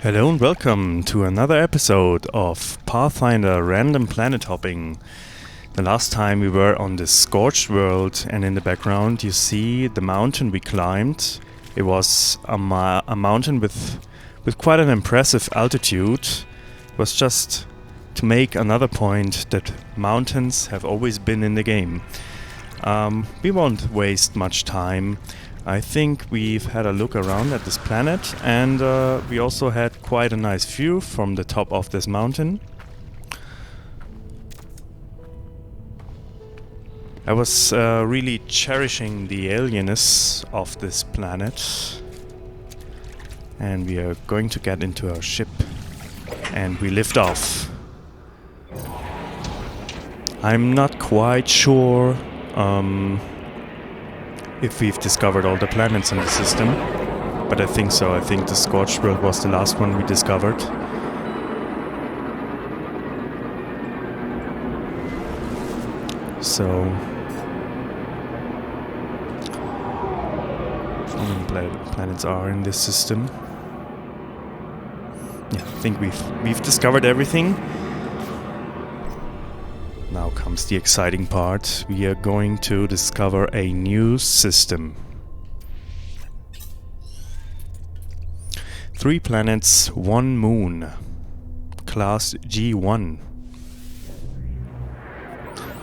Hello and welcome to another episode of Pathfinder Random Planet Hopping. The last time we were on this scorched world, and in the background you see the mountain we climbed. It was a mountain with quite an impressive altitude. It was just to make another point that mountains have always been in the game. We won't waste much time. I think we've had a look around at this planet, and we also had quite a nice view from the top of this mountain. I was really cherishing the alienness of this planet, and we are going to get into our ship and we lift off. I'm not quite sure if we've discovered all the planets in the system, but I think so. I think the Scorched World was the last one we discovered. So, how many planets are in this system? Yeah, I think we've discovered everything. Now comes the exciting part. We are going to discover a new system. 3 planets, 1 moon. Class G1.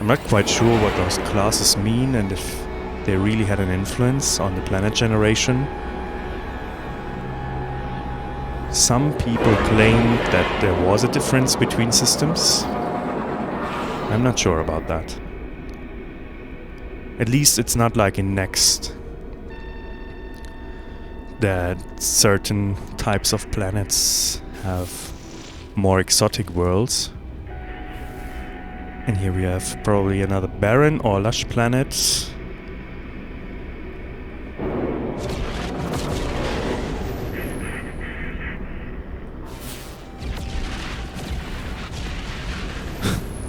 I'm not quite sure what those classes mean and if they really had an influence on the planet generation. Some people claim that there was a difference between systems. I'm not sure about that. At least it's not like in Next, that certain types of planets have more exotic worlds. And here we have probably another barren or lush planet.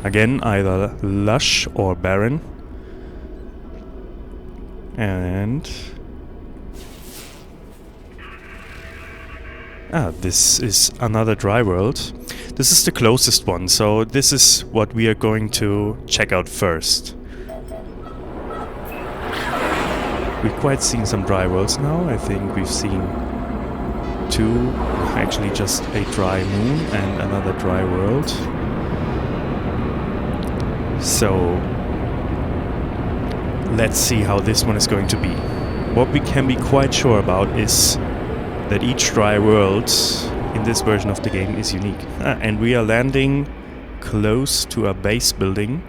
Again, either lush or barren. And this is another dry world. This is the closest one, so this is what we are going to check out first. We've quite seen some dry worlds now. I think we've seen 2, actually just a dry moon and another dry world. So, let's see how this one is going to be. What we can be quite sure about is that each dry world in this version of the game is unique. And we are landing close to a base building.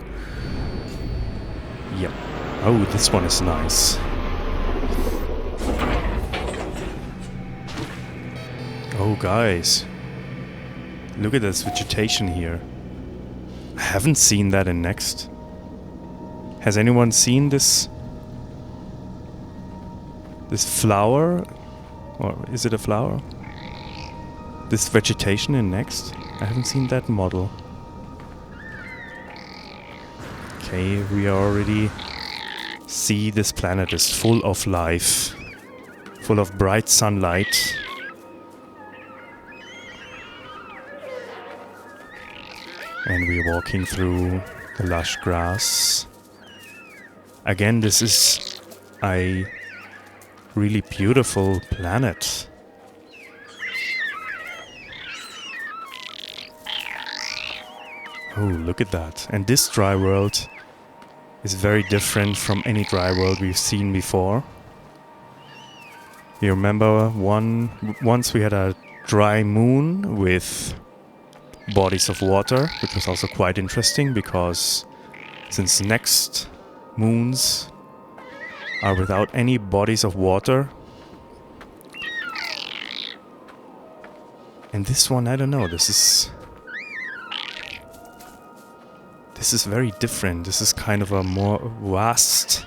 Yep. Oh, this one is nice. Oh, guys. Look at this vegetation here. I haven't seen that in Next. Has anyone seen this flower? Or is it a flower? This vegetation in Next? I haven't seen that model. Okay, we already see this planet is full of life. Full of bright sunlight. And we're walking through the lush grass. Again, this is a really beautiful planet. Oh, look at that. And this dry world is very different from any dry world we've seen before. You remember once we had a dry moon with bodies of water, which was also quite interesting because since Next moons are without any bodies of water. And this one, I don't know, this is very different. This is kind of a more vast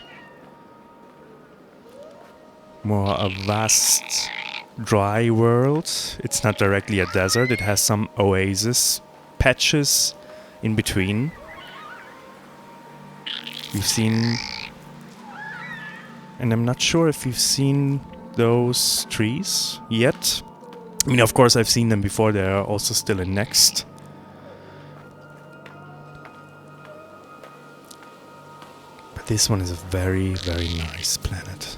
dry world. It's not directly a desert. It has some oasis patches in between. We've seen, and I'm not sure if we've seen those trees yet. I mean, of course, I've seen them before. They are also still in Next. But this one is a very, very nice planet.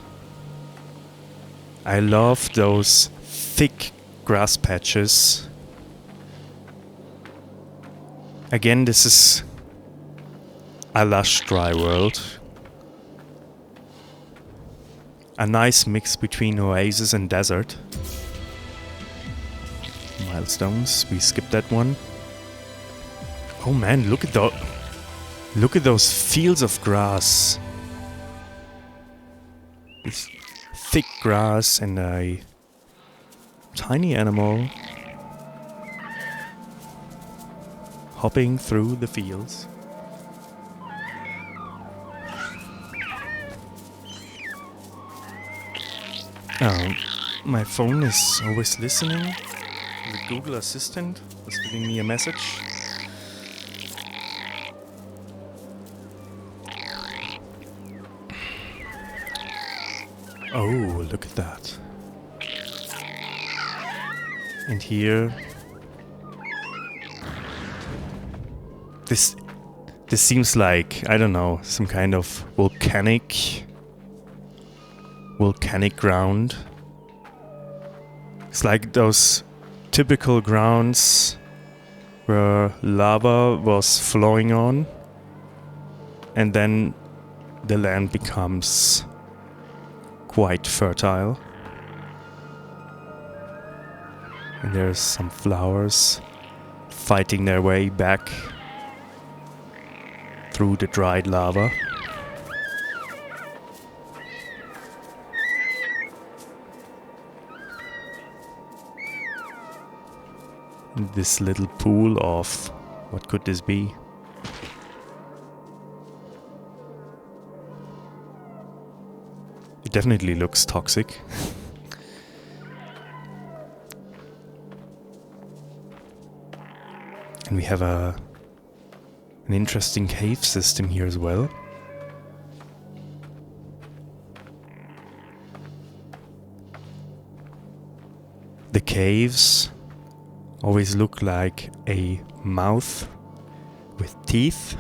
I love those thick grass patches. Again, this is a lush, dry world. A nice mix between oasis and desert. Milestones, we skipped that one. Oh man, look at those fields of grass. This thick grass and a tiny animal hopping through the fields. My phone is always listening. The Google Assistant is giving me a message. Oh, look at that. And here... This seems like, I don't know, some kind of volcanic ground. It's like those typical grounds where lava was flowing on and then the land becomes quite fertile. And there's some flowers fighting their way back through the dried lava. This little pool of... what could this be? It definitely looks toxic. And we have an interesting cave system here as well. The caves always look like a mouth with teeth.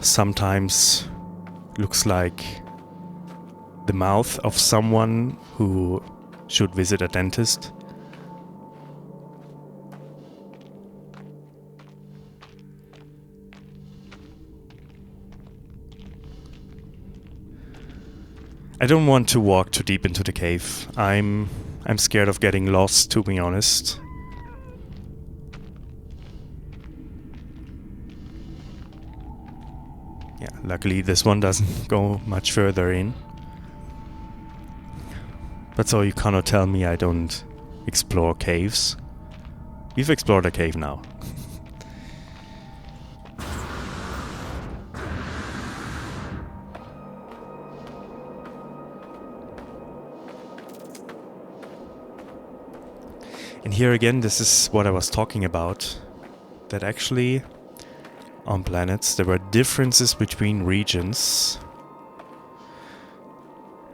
Sometimes looks like the mouth of someone who should visit a dentist. I don't want to walk too deep into the cave. I'm scared of getting lost, to be honest. Yeah, luckily this one doesn't go much further in. But so you cannot tell me I don't explore caves. We've explored a cave now. And here again, this is what I was talking about. That actually, on planets, there were differences between regions.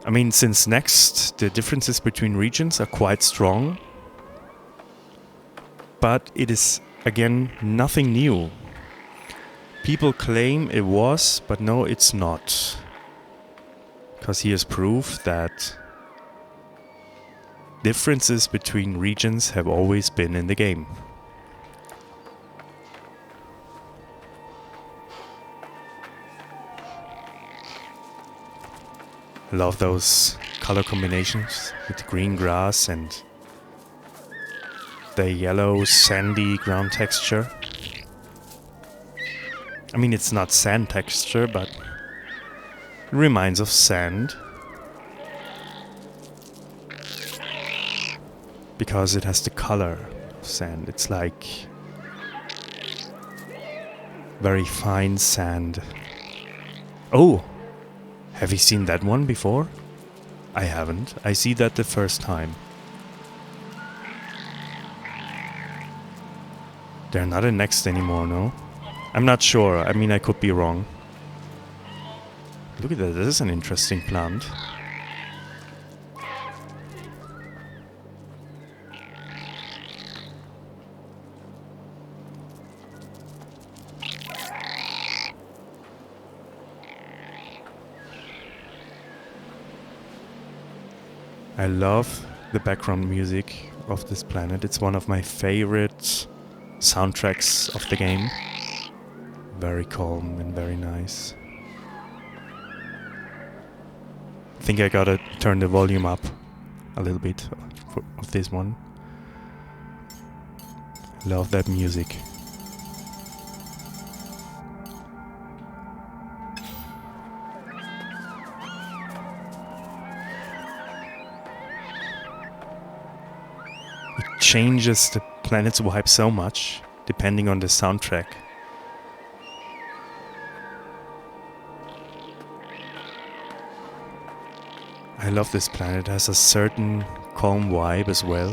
I mean, since Next, the differences between regions are quite strong. But it is, again, nothing new. People claim it was, but no, it's not. Because here's proof that differences between regions have always been in the game. Love those color combinations with the green grass and the yellow sandy ground texture. I mean, it's not sand texture, but it reminds of sand. Because it has the color of sand. It's like very fine sand. Oh! Have you seen that one before? I haven't. I see that the first time. They're not in Next anymore, no? I'm not sure. I mean, I could be wrong. Look at that. This is an interesting plant. I love the background music of this planet. It's one of my favorite soundtracks of the game. Very calm and very nice. I think I gotta turn the volume up a little bit of this one. Love that music. It changes the planet's vibe so much, depending on the soundtrack. I love this planet. It has a certain calm vibe as well.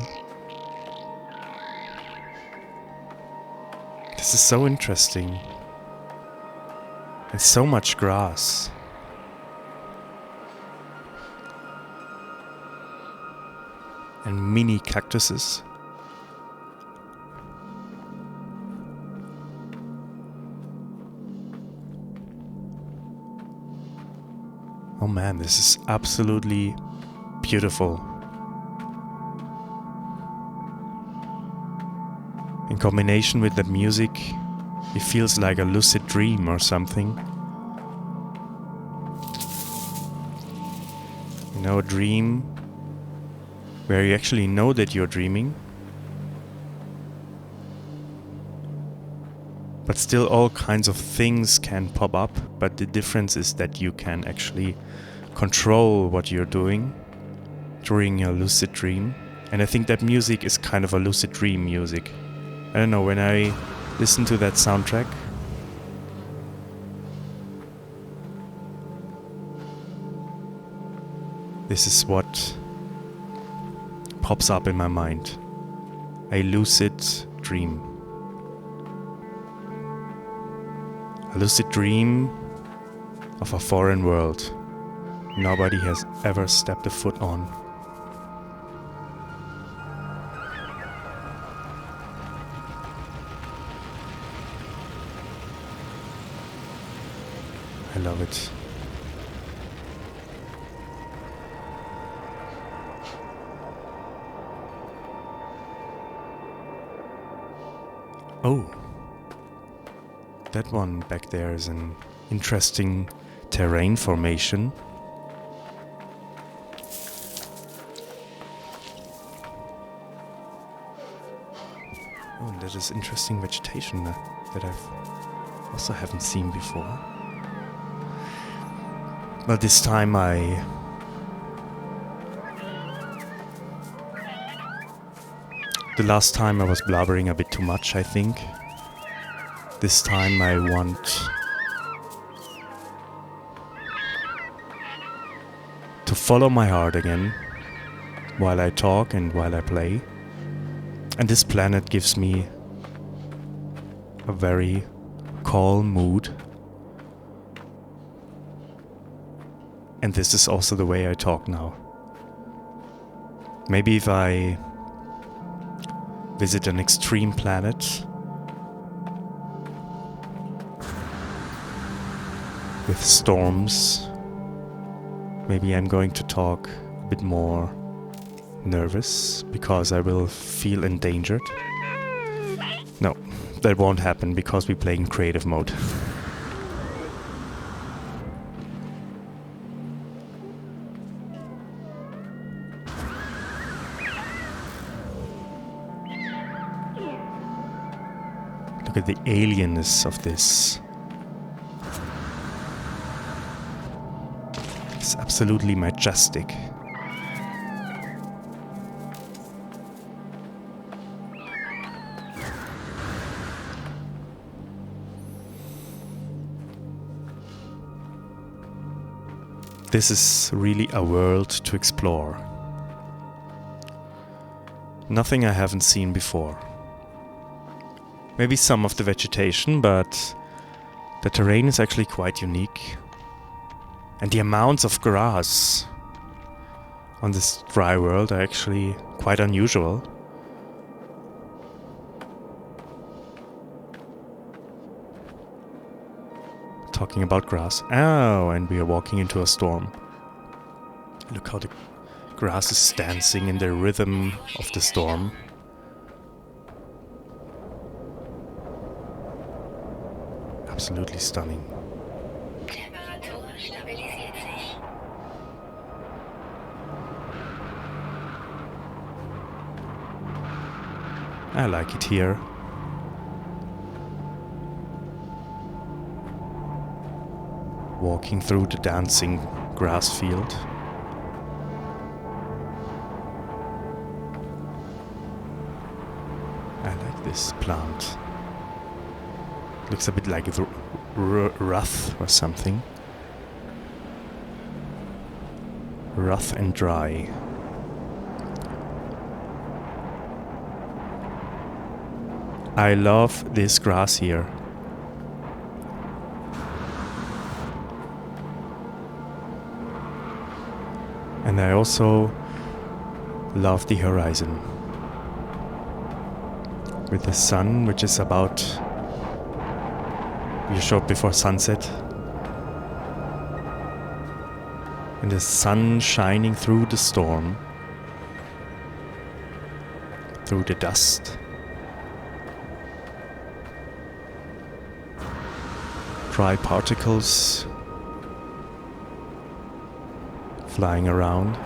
This is so interesting. And so much grass. And mini cactuses. Oh man, this is absolutely beautiful. In combination with the music, it feels like a lucid dream or something. You know, a dream where you actually know that you're dreaming, but still all kinds of things can pop up, but the difference is that you can actually control what you're doing during your lucid dream. And I think that music is kind of a lucid dream music. I don't know, when I listen to that soundtrack, this is what pops up in my mind. A lucid dream. A lucid dream of a foreign world nobody has ever stepped a foot on. I love it. Oh, that one back there is an interesting terrain formation. Oh, and that is interesting vegetation that I've also haven't seen before. But this time the last time I was blabbering a bit too much, I think. This time I want to follow my heart again while I talk and while I play. And this planet gives me a very calm mood. And this is also the way I talk now. Maybe if I visit an extreme planet with storms, maybe I'm going to talk a bit more nervous because I will feel endangered. No, that won't happen because we play in creative mode. Look at the alienness of this. It's absolutely majestic. This is really a world to explore. Nothing I haven't seen before. Maybe some of the vegetation, but the terrain is actually quite unique. And the amounts of grass on this dry world are actually quite unusual. Talking about grass. Oh, and we are walking into a storm. Look how the Grass is dancing in the rhythm of the storm. Absolutely stunning. Temperatur stabilisiert sich. I like it here. Walking through the dancing grass field. I like this plant. Looks a bit like rough or something. Rough and dry. I love this grass here. And I also love the horizon. With the sun, which is about... We showed before sunset. And the sun shining through the storm. Through the dust. Dry particles flying around.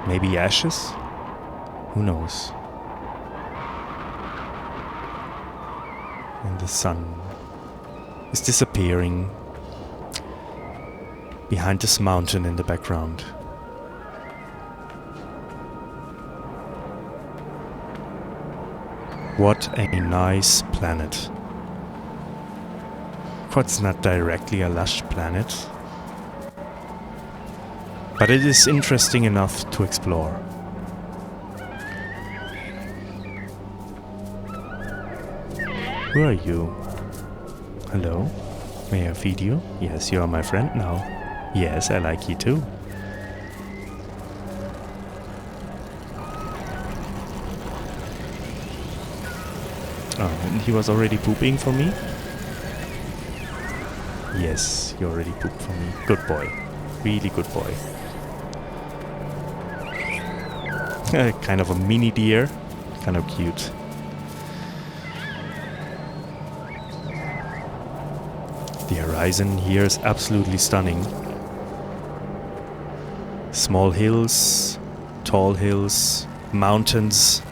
Maybe ashes? Who knows? And the sun is disappearing behind this mountain in the background. What a nice planet. Of course, it's not directly a lush planet, but it is interesting enough to explore. Who are you? Hello? May I feed you? Yes, you are my friend now. Yes, I like you too. Oh, and he was already pooping for me? Yes, you already pooped for me. Good boy. Really good boy. Kind of a mini deer. Kind of cute. The horizon here is absolutely stunning. Small hills, tall hills, mountains.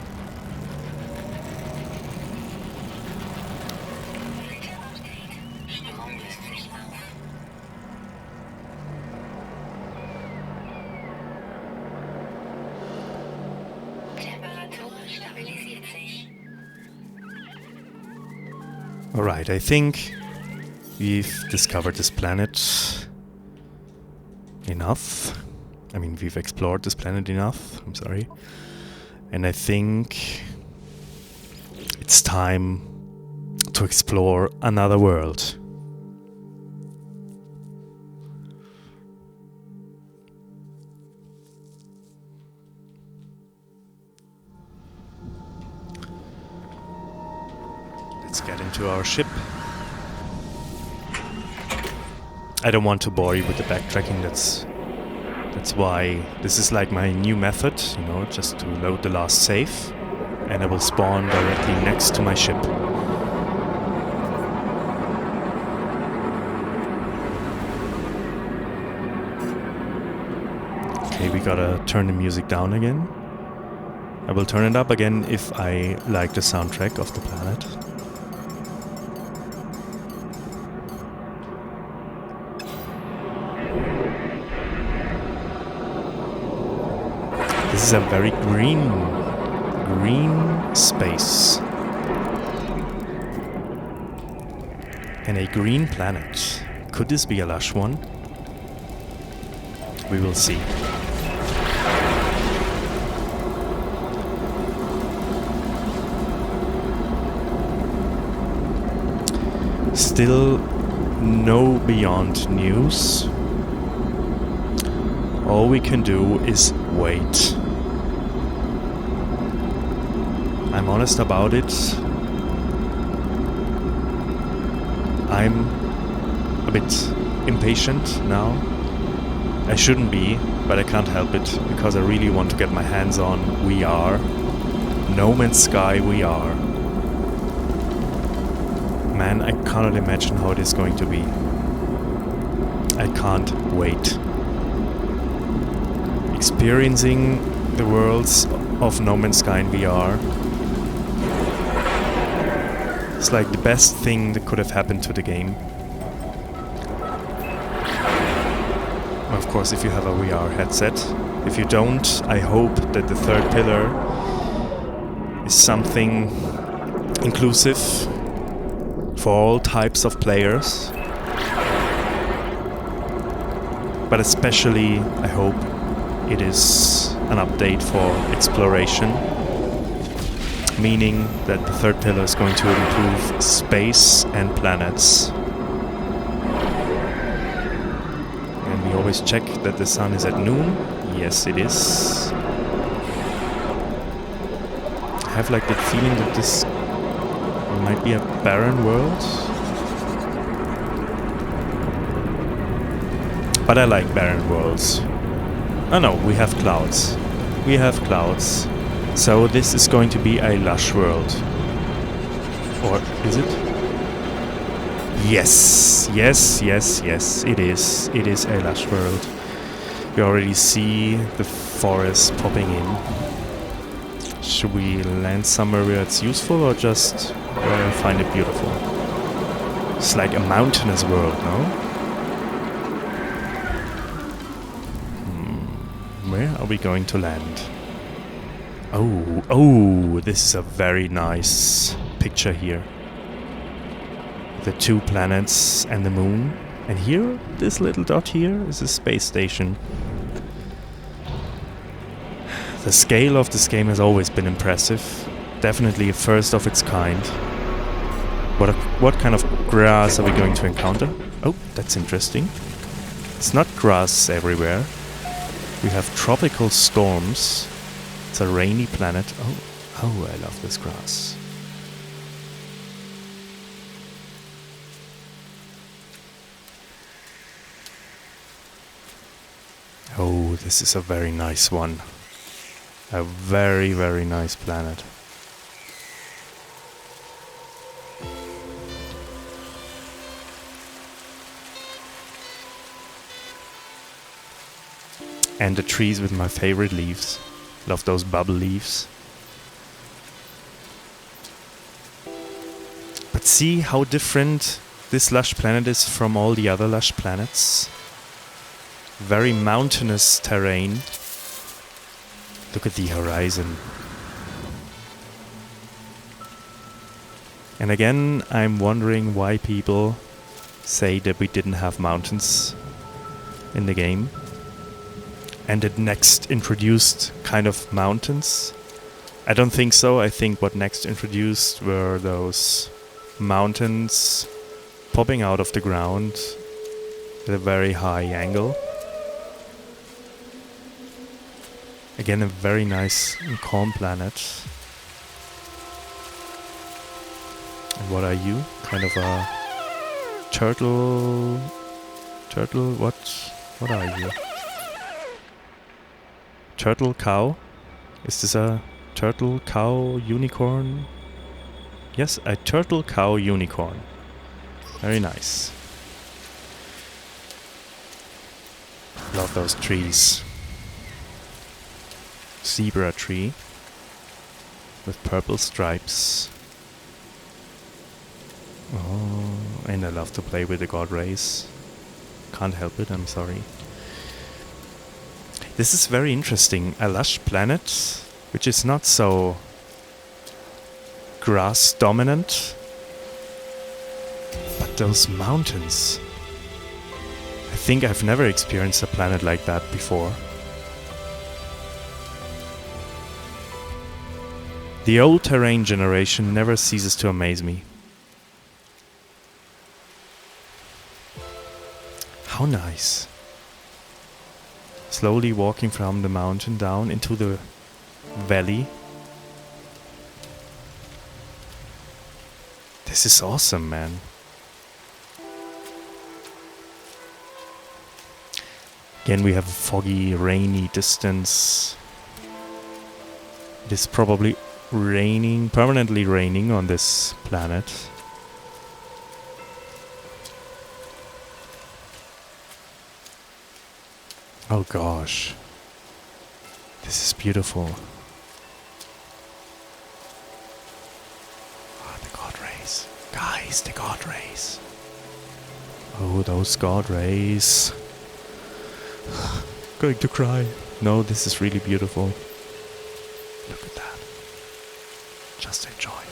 Alright, I think we've discovered this planet enough. I mean, we've explored this planet enough. I'm sorry. And I think it's time to explore another world. Let's get into our ship. I don't want to bore you with the backtracking, that's why this is like my new method, you know, just to load the last save, and I will spawn directly next to my ship. Okay, we gotta turn the music down again. I will turn it up again if I like the soundtrack of the planet. This is a very green space. And a green planet. Could this be a lush one? We will see. Still no Beyond news. All we can do is wait. I'm honest about it. I'm a bit impatient now. I shouldn't be, but I can't help it, because I really want to get my hands on VR. No Man's Sky VR. Man, I cannot imagine how it is going to be. I can't wait. Experiencing the worlds of No Man's Sky in VR. It's like the best thing that could have happened to the game. Of course, if you have a VR headset. If you don't, I hope that the third pillar is something inclusive for all types of players. But especially, I hope it is an update for exploration. Meaning that the third pillar is going to improve space and planets. And we always check that the sun is at noon. Yes, it is. I have like the feeling that this might be a barren world. But I like barren worlds. Oh no, we have clouds. We have clouds. So this is going to be a lush world. Or is it? Yes, yes, yes, yes, it is. It is a lush world. We already see the forest popping in. Should we land somewhere where it's useful or just where I find it beautiful? It's like a mountainous world, no? Where are we going to land? Oh, this is a very nice picture here. The two planets and the moon. And here, this little dot here is a space station. The scale of this game has always been impressive. Definitely a first of its kind. What kind of grass are we going to encounter? Oh, that's interesting. It's not grass everywhere. We have tropical storms. It's a rainy planet. Oh, I love this grass. Oh, this is a very nice one. A very, very nice planet. And the trees with my favorite leaves. Love those bubble leaves. But see how different this lush planet is from all the other lush planets. Very mountainous terrain. Look at the horizon. And again, I'm wondering why people say that we didn't have mountains in the game. And it next introduced kind of mountains. I don't think so. I think what next introduced were those mountains popping out of the ground at a very high angle. Again, a very nice and calm planet. And what are you? Kind of a turtle? Turtle? What are you? Turtle cow? Is this a turtle cow unicorn? Yes, a turtle cow unicorn. Very nice. Love those trees. Zebra tree with purple stripes. Oh, and I love to play with the god rays. Can't help it, I'm sorry. This is very interesting. A lush planet, which is not so grass dominant. But those mountains. I think I've never experienced a planet like that before. The old terrain generation never ceases to amaze me. How nice. Slowly walking from the mountain down into the valley. This is awesome, man. Again, we have a foggy, rainy distance. It is probably raining, permanently raining on this planet. Oh gosh. This is beautiful. Oh, the god rays. Guys, the god rays. Oh, those god rays. Going to cry. No, this is really beautiful. Look at that. Just enjoy.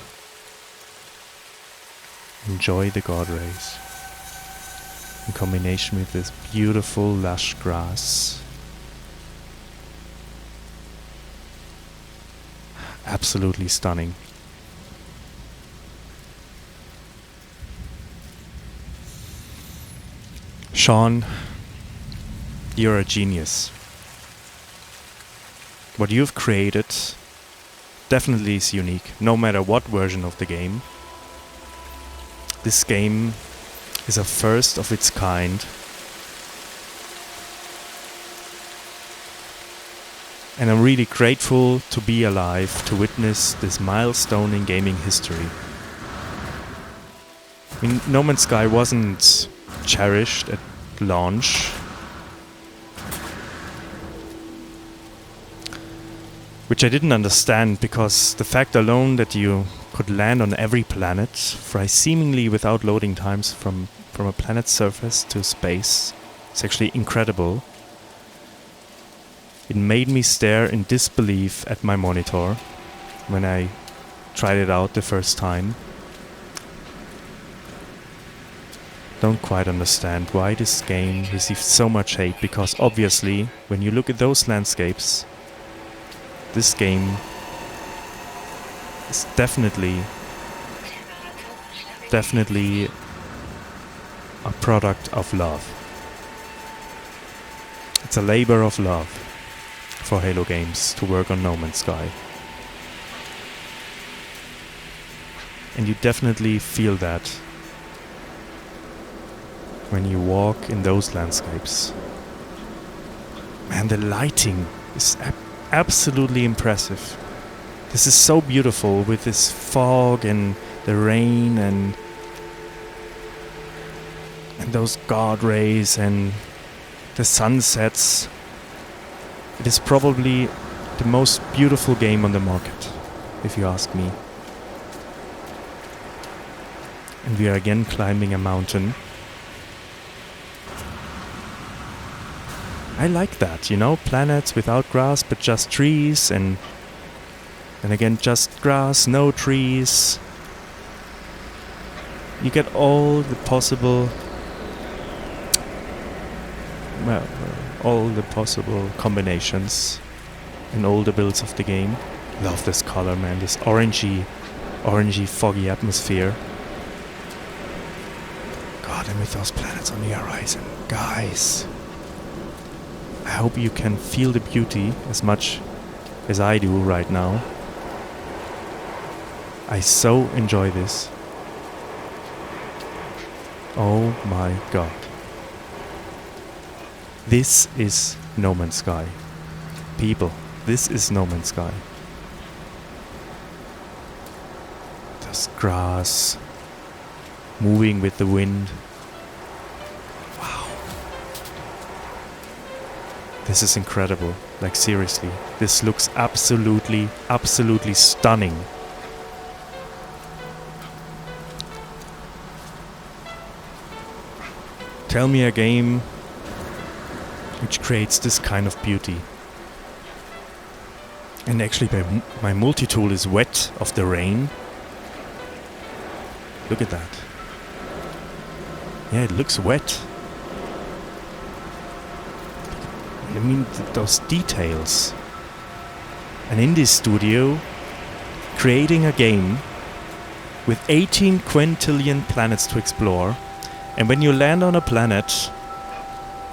Enjoy the god rays. In combination with this beautiful lush grass. Absolutely stunning. Sean, you're a genius. What you've created definitely is unique, no matter what version of the game. This game is a first of its kind. And I'm really grateful to be alive to witness this milestone in gaming history. I mean, No Man's Sky wasn't cherished at launch. Which I didn't understand, because the fact alone that you could land on every planet, fly seemingly without loading times from a planet's surface to space, is actually incredible. It made me stare in disbelief at my monitor when I tried it out the first time. Don't quite understand why this game received so much hate, because obviously, when you look at those landscapes, this game is definitely a product of love. It's a labor of love for Halo Games to work on No Man's Sky. And you definitely feel that when you walk in those landscapes. Man, the lighting is absolutely impressive. This is so beautiful with this fog and the rain and those god rays and the sunsets. It is probably the most beautiful game on the market, if you ask me. And we are again climbing a mountain. I like that, you know, planets without grass but just trees, and again just grass, no trees. You get all the possible combinations in all the builds of the game. Love this color, man, this orangey foggy atmosphere. God, and with those planets on the horizon, guys. I hope you can feel the beauty as much as I do right now. I so enjoy this. Oh my god. This is No Man's Sky. People, this is No Man's Sky. There's grass moving with the wind. Wow. This is incredible. Like, seriously, this looks absolutely stunning. Tell me a game which creates this kind of beauty. And actually my multi-tool is wet of the rain. Look at that. Yeah, it looks wet. I mean, those details. And in this studio, creating a game with 18 quintillion planets to explore, and when you land on a planet,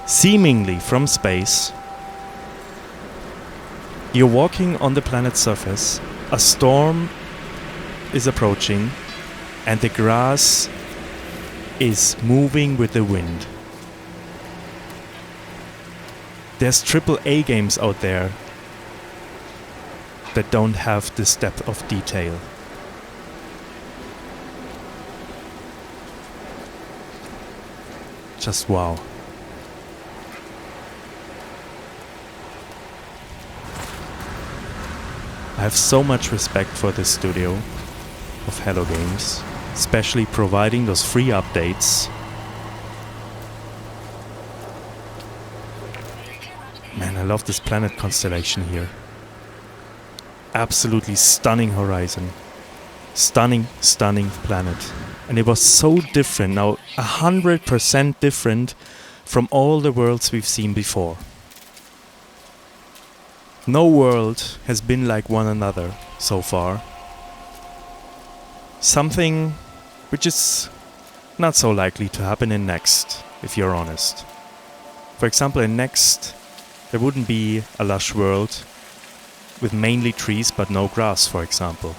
seemingly from space, you're walking on the planet's surface, a storm is approaching, and the grass is moving with the wind. There's AAA games out there that don't have this depth of detail. Just wow. I have so much respect for this studio of Hello Games, especially providing those free updates. Man, I love this planet constellation here. Absolutely stunning horizon. Stunning, stunning planet. And it was so different, now 100% different from all the worlds we've seen before. No world has been like one another so far. Something which is not so likely to happen in Next, if you're honest. For example, in Next, there wouldn't be a lush world with mainly trees but no grass, for example.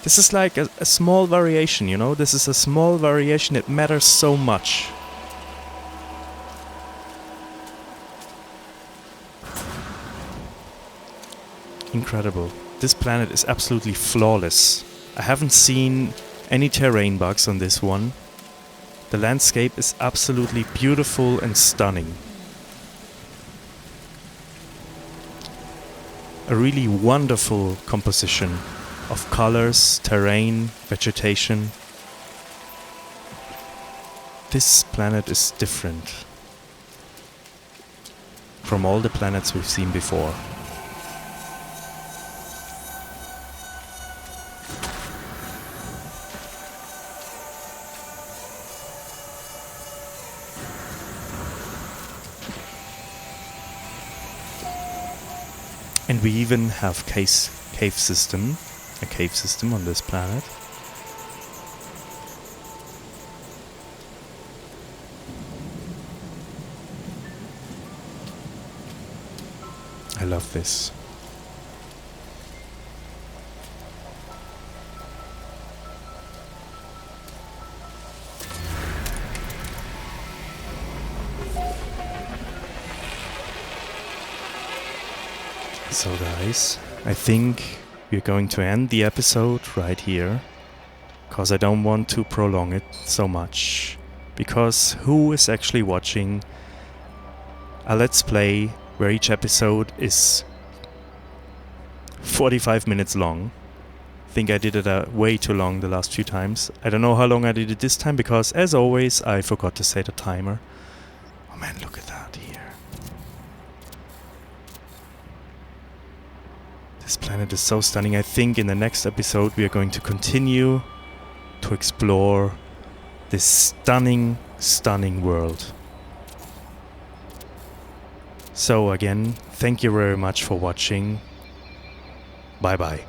This is like a small variation, you know? This is a small variation that matters so much. Incredible. This planet is absolutely flawless. I haven't seen any terrain bugs on this one. The landscape is absolutely beautiful and stunning. A really wonderful composition of colors, terrain, vegetation. This planet is different from all the planets we've seen before. And we even have a cave system on this planet. I love this. So guys, I think we're going to end the episode right here, because I don't want to prolong it so much. Because who is actually watching a Let's Play where each episode is 45 minutes long? I think I did it way too long the last few times. I don't know how long I did it this time, because as always I forgot to set a timer. Oh man, look at that here. This planet is so stunning. I think in the next episode we are going to continue to explore this stunning, stunning world. So again, thank you very much for watching. Bye bye.